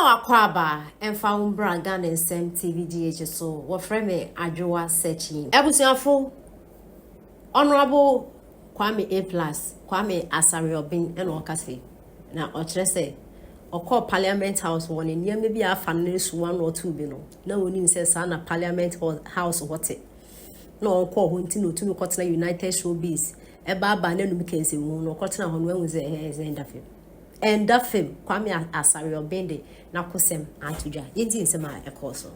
Akwaba and found Bragan and Sam TVGH so what frame Adjoa searching. Ebusiafo Honorable Kwame A+, Kwame Asariobin and Okase. Now Ochese or call Parliament House one in near maybe a finance 1 or 2 bino. No one says Sana Parliament House what it. No call Huntino to Cotton United Showbiz. A baba no McKenzie no Cotton on when was a end of him. And that film, Kwame Asariobin, Nakusem, Antuja, Indian Sema, a course.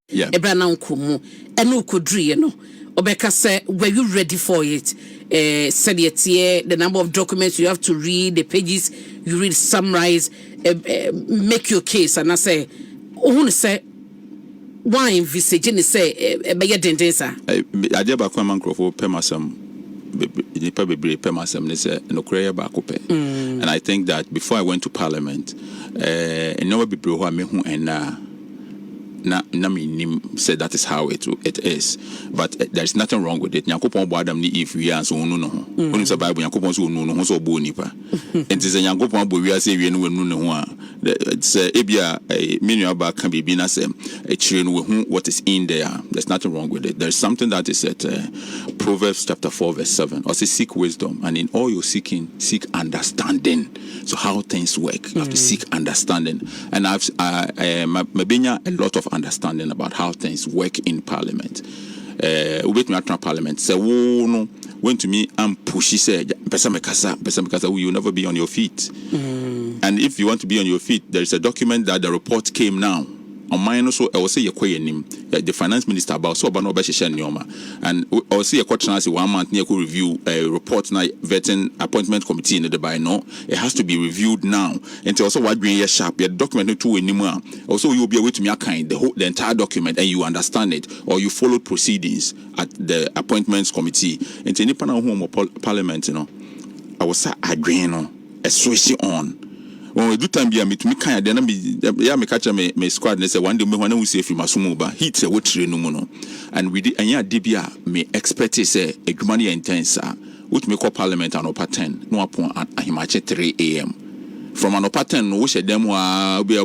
Yeah. Ebra Kumu, and no could no. Obeka say, were you ready for it? Said the number of documents you have to read, the pages you read, summarize, make your case. And I say, who say, why envisage and say, Baya Dendesa? I did about Kwame Nkrofo Pemasam, Nipa Bebre Pemasam, no Korea Bakope. And I think that before I went to Parliament, and no Bebre who I mean, and Nami said that is how it is, but there's nothing wrong with it. Nyankopon bo Adam ni if we are so no no. When it's a Bible, Nyankopon so no no so bo nipa. And it's a Nyankopon bo we are say we no no ho. It's ebia menu aba can be na say a children with what is in there. There's nothing wrong with it. There's something that is at Proverbs chapter 4 verse 7. Or say seek wisdom, and in all your seeking, seek understanding. So how things work, you have to seek understanding. And I've Mabenya a lot of understanding about how things work in Parliament. We Parliament say, "Oh no, went to me and pushy say, "Pesa you will never be on your feet." And if you want to be on your feet, there is a document that the report came now. On mine also, I will say the finance minister about so about no and I will say a question 1 month near review a report now vetting appointment committee in the by no, it has to be reviewed now. And also what being sharp, your document two anymore. Also, you will be able to make the entire document and you understand it, or you follow proceedings at the appointments committee. And any home Parliament, I was agreeing a switch on. When we do time be me kind then me catch me squad and say one day me when we see if masumu ba hit we train no no and we did anya debia me expect say adwumane intense which me call Parliament an upper 10 no upon ahimache 3 a.m. from an upper 10 no we she dem wa be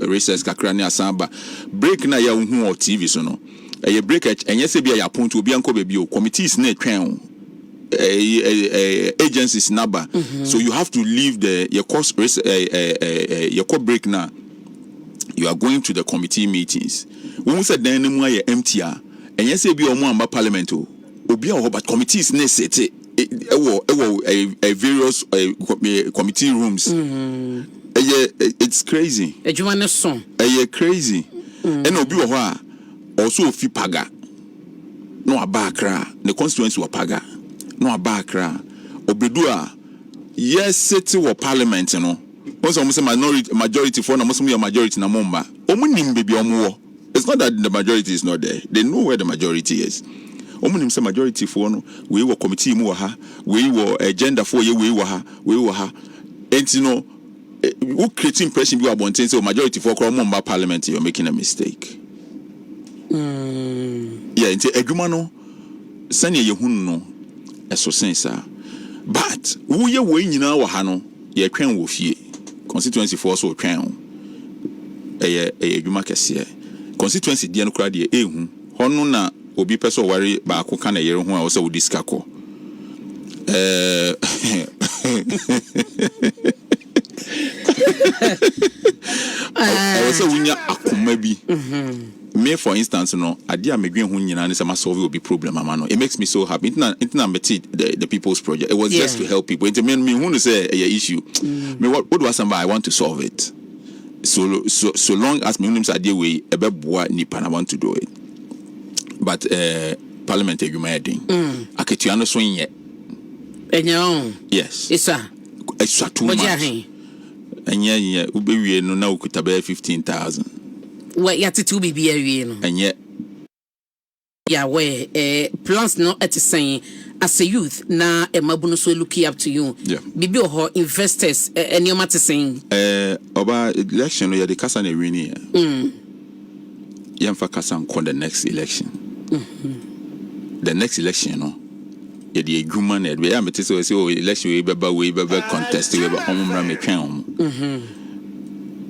recess kakra ne asamba break na ya hu o TV so no e break enye se bia ya point obi anko be bio committees na twen agencies number. So you have to leave your course your court break now. You are going to the committee meetings. When we said then you empty and yes say be omo Parliament obi but committees na set a various committee rooms. It's crazy. Crazy. And obi also fi paga no abakra the constituency wa paga no abakra obedua yes city or Parliament once almost say majority for na almost a majority na momba omunim baby omo. It's not that the majority is not there, they know where the majority is. Omunim say majority for no we were committee mu ha we were agenda for we were ha and who create impression you about say majority for momba Parliament, you're making a mistake. Yeah, into adwuma no sane ye hunu no eso sensa but wo ye wo nyina wo ha no ye twen wo fie constituency for so twen adwuma kese constituency die no kra de ehu hono na obi peso ware ba ko kana yere ho a wo se wo diska ko I was a winya akoma bi. Me for instance adia medwen ho nyina ne sama solve obi problem amano. It makes me so happy. Internet the people's project. It was just to help people. It mean me who say a issue. Me what was somebody I want to solve it. So long as me who say dey way ebeboa nipa na want to do it. But Parliament adwuma edin. Aketua no so nye. Enyo. Yes. It's too much. And yeah, we no now could have 15,000. Well, you have to be and yet, yeah, where plans not at the same as a youth now, a mabuno so looking up to you. Yeah, Bibi or investors and your matter saying, about election, you're the Cassan Irene. Yamfa Cassan call the next election. The next election, the agreement that we are so election we be contest we be omra me twen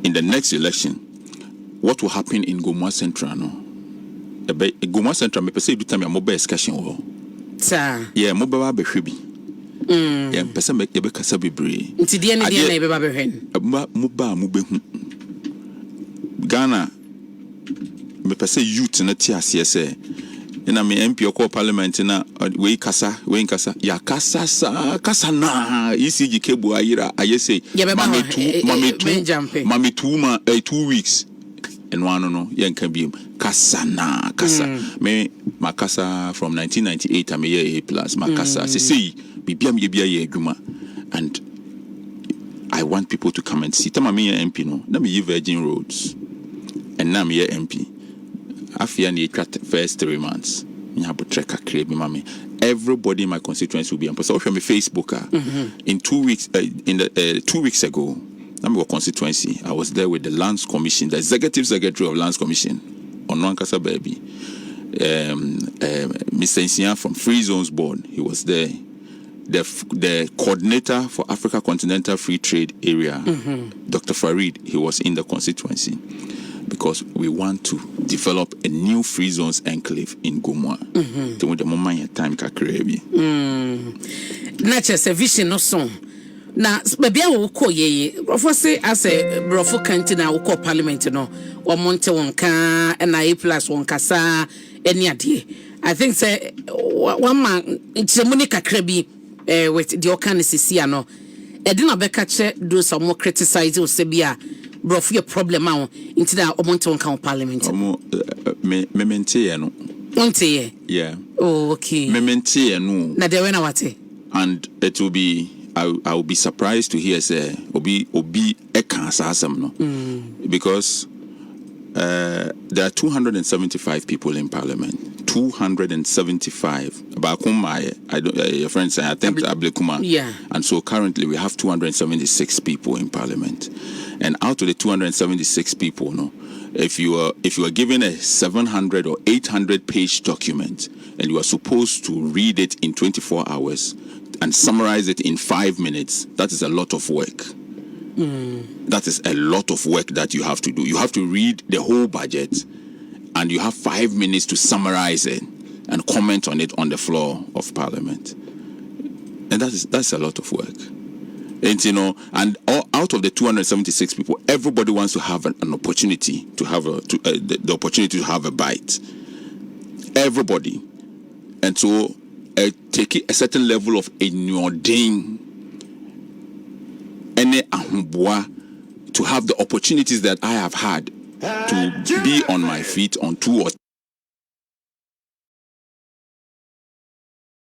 in the next election, what will happen in Gomwa Central? No, Gomwa Central, me perceive the time a mobile discussion. Sir, yeah, mobile be shibi. Yeah, person make ebe kasa bebre. Nti die ne die na ebe ba behwen. Mobile Ghana, me perceive youth na ti ase say. Ina me MP okọ parliament na we kasa ya kasa na ECG kebu ayira ayese mami 2 weeks and one no yen can be kasa me makasa from 1998 am A plus makasa say bibia me bia ye adwuma, and I want people to come and see tama me MP no na me Virgin Roads and na me MP afia ni first 3 months. Everybody in my constituency will be on. So from Facebook in 2 weeks, 2 weeks ago, I'm your constituency. I was there with the Lands Commission, the executive secretary of Lands Commission, on Nankasa Baby, Mr. Insian from Free Zones Board. He was there. The coordinator for Africa Continental Free Trade Area, Dr. Farid, he was in the constituency. Because we want to develop a new free zones enclave in Gomwa. The moment time kakrebi. Na chese vision no song. Na bebia wo ko ye. Brofo say as a brofo kanti na wo ko parliament no. O monte wonka na A+ wonkasa eni ade. I think say one man chemuni kakrebi with the okanisisi no. E di na beka che do some criticize o se bia bro your problem out into that omonto count parliament me mente no onte yeah okay me mente no na there when what and it will be I will be surprised to hear say obi e kan asam no because there are 275 people in parliament. 275 about Kuma, your friends say I think Ablekuma. Yeah. And so currently we have 276 people in parliament. And out of the 276 people, no, if you are given a 700 or 800 page document and you are supposed to read it in 24 hours and summarize it in 5 minutes, that is a lot of work. That is a lot of work that you have to do. You have to read the whole budget and you have 5 minutes to summarize it and comment on it on the floor of parliament. And that's a lot of work. And and out of the 276 people, everybody wants to have an opportunity to have the opportunity to have a bite. Everybody. And so take a certain level of enyoding any ahubwa to have the opportunities that I have had to be on my feet on 2 or